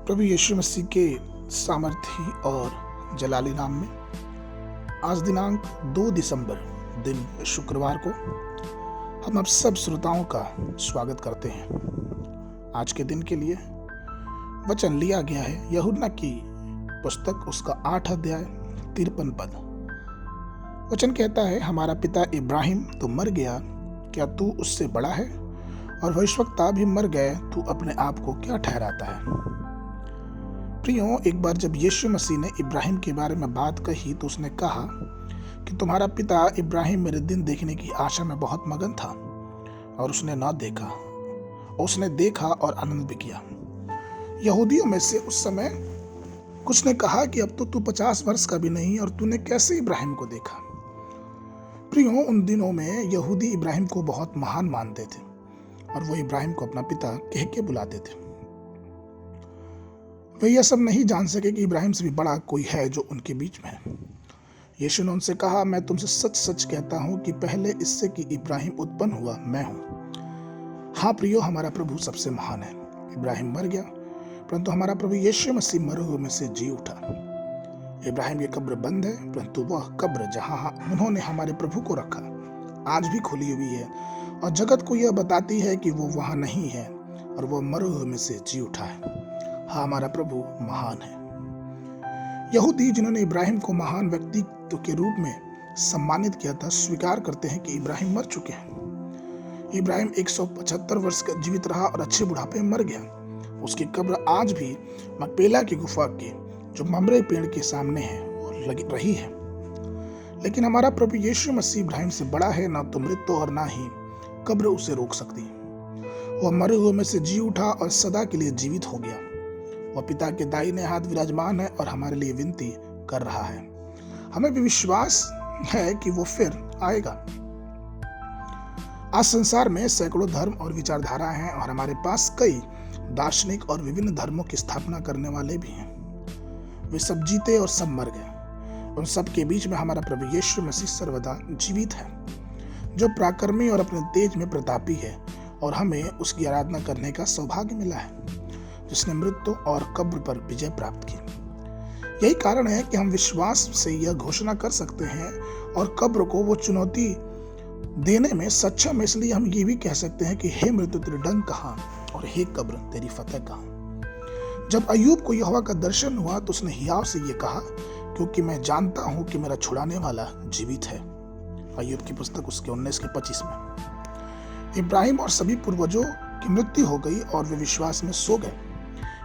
प्रभु यीशु मसीह के सामर्थी और जलाली नाम में आज दिनांक 2 दिसंबर दिन शुक्रवार को हम आप सब श्रोताओं का स्वागत करते हैं। आज के दिन के लिए वचन लिया गया है यूहन्ना की पुस्तक उसका 8 अध्याय 53 पद। वचन कहता है, हमारा पिता इब्राहिम तो मर गया, क्या तू उससे बड़ा है? और भविष्यवक्ता भी मर गए, तू अपने आप को क्या ठहराता है? प्रियो, एक बार जब यीशु मसीह ने इब्राहिम के बारे में बात कही तो उसने कहा कि तुम्हारा पिता इब्राहिम मेरे दिन देखने की आशा में बहुत मगन था और उसने ना देखा, उसने देखा और आनंद भी किया। यहूदियों में से उस समय कुछ ने कहा कि अब तो तू 50 वर्ष का भी नहीं और तूने कैसे इब्राहिम को देखा? प्रियो, उन दिनों में यहूदी इब्राहिम को बहुत महान मानते थे और वो इब्राहिम को अपना पिता कह के बुलाते थे। वे यह सब नहीं जान सके कि इब्राहिम से भी बड़ा कोई है जो उनके बीच में है। यीशु ने उनसे कहा, मैं तुमसे सच सच कहता हूं कि पहले इससे कि इब्राहिम उत्पन्न हुआ मैं हूं। हाँ प्रियो, हमारा प्रभु सबसे महान है। इब्राहिम मर गया परंतु हमारा प्रभु यीशु मसीह मरे हुए में से जी उठा। इब्राहिम की कब्र बंद है परंतु वह कब्र जहां उन्होंने हमारे प्रभु को रखा आज भी खुली हुई है और जगत को यह बताती है कि वो वहां नहीं है और वह मरे हुए में से जी उठा है। हाँ, हमारा प्रभु महान है। यहूदी जिन्होंने इब्राहिम को महान व्यक्तित्व के रूप में सम्मानित किया था, स्वीकार करते हैं कि इब्राहिम मर चुके हैं। इब्राहिम 175 वर्ष का जीवित रहा और अच्छे बुढ़ापे में मर गया। उसकी कब्र आज भी मकपेला की गुफा के जो ममरे पेड़ के सामने है और लगी रही है। लेकिन हमारा प्रभु यीशु मसीह इब्राहिम से बड़ा है, ना तो मृत्यु और ना ही कब्र उसे रोक सकती। वह मरे हुए में से जी उठा और सदा के लिए जीवित हो गया। वह पिता के दाहिने हाथ विराजमान है और हमारे लिए विनती कर रहा है। हमें भी विश्वास है कि वो फिर आएगा। आज संसार में सैकड़ों धर्म और विचारधारा हैं और हमारे पास कई दार्शनिक और विभिन्न धर्मों की स्थापना करने वाले भी हैं। वे सब जीते और सब मर गए। उन सब के बीच में हमारा प्रभु यीशु मसीह सर्वदा जीवित है, जो पराक्रमी और अपने तेज में प्रतापी है और हमें उसकी आराधना करने का सौभाग्य मिला है, जिसने मृत्यु और कब्र पर विजय प्राप्त की। यही कारण है कि हम विश्वास से यह घोषणा कर सकते हैं और कब्र को वो चुनौती देने में सक्षम है। इसलिए हम ये भी कह सकते हैं कि हे मृत्यु तेरी डंक कहाँ और हे कब्र तेरी फतेह कहाँ। जब अय्यूब को यहोवा का दर्शन हुआ तो उसने हियाव से ये कहा, क्योंकि मैं जानता हूं कि मेरा छुड़ाने वाला जीवित है। अय्यूब की पुस्तक उसके 19-25 में। इब्राहिम और सभी पूर्वजों की मृत्यु हो गई और वे विश्वास में सो गए।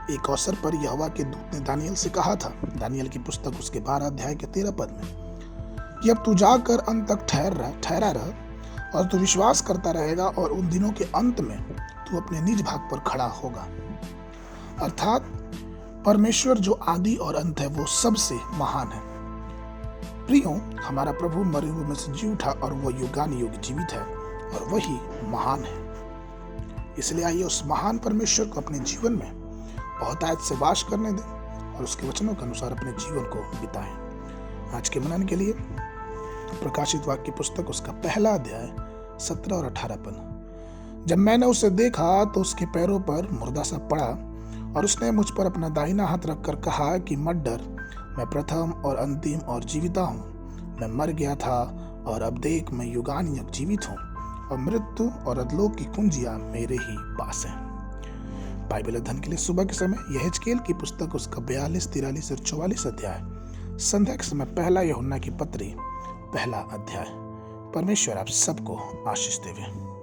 एक अवसर पर यहोवा के दूत ने दानियल से कहा था, दानियल की पुस्तक उसके 12 अध्याय के 13 पद में, कि अब तू जाकर अंत तक ठहरा रह और तू विश्वास करता रहेगा और उन दिनों के अंत में तू अपने निज भाग पर खड़ा होगा। अर्थात परमेश्वर जो आदि और अंत है वो सबसे महान है। प्रियो, हमारा प्रभु मरे हुए में से जी उठा और वो युगानुयुग जीवित है और वही महान है। इसलिए आइए उस महान परमेश्वर को अपने जीवन में बहुतायत से वास करने दें और उसके वचनों के अनुसार अपने जीवन को बिताएं। आज के मनन के लिए प्रकाशित वाक्य पुस्तक उसका 1 अध्याय 17 और 18 पद। जब मैंने उसे देखा तो उसके पैरों पर मुर्दा सा पड़ा और उसने मुझ पर अपना दाहिना हाथ रखकर कहा कि मत डर, मैं प्रथम और अंतिम और जीविता हूँ। मैं मर गया था और अब देख मैं युगानुयुग जीवित हूँ और मृत्यु और अधलोक की कुंजियां मेरे ही पास हैं। बाइबल अध्ययन के लिए सुबह के समय यहेजकेल की पुस्तक उसका 42, 43 और 44 अध्याय। संध्या के समय 1 यूहन्ना की पत्री 1 अध्याय। परमेश्वर आप सबको आशीष देवे।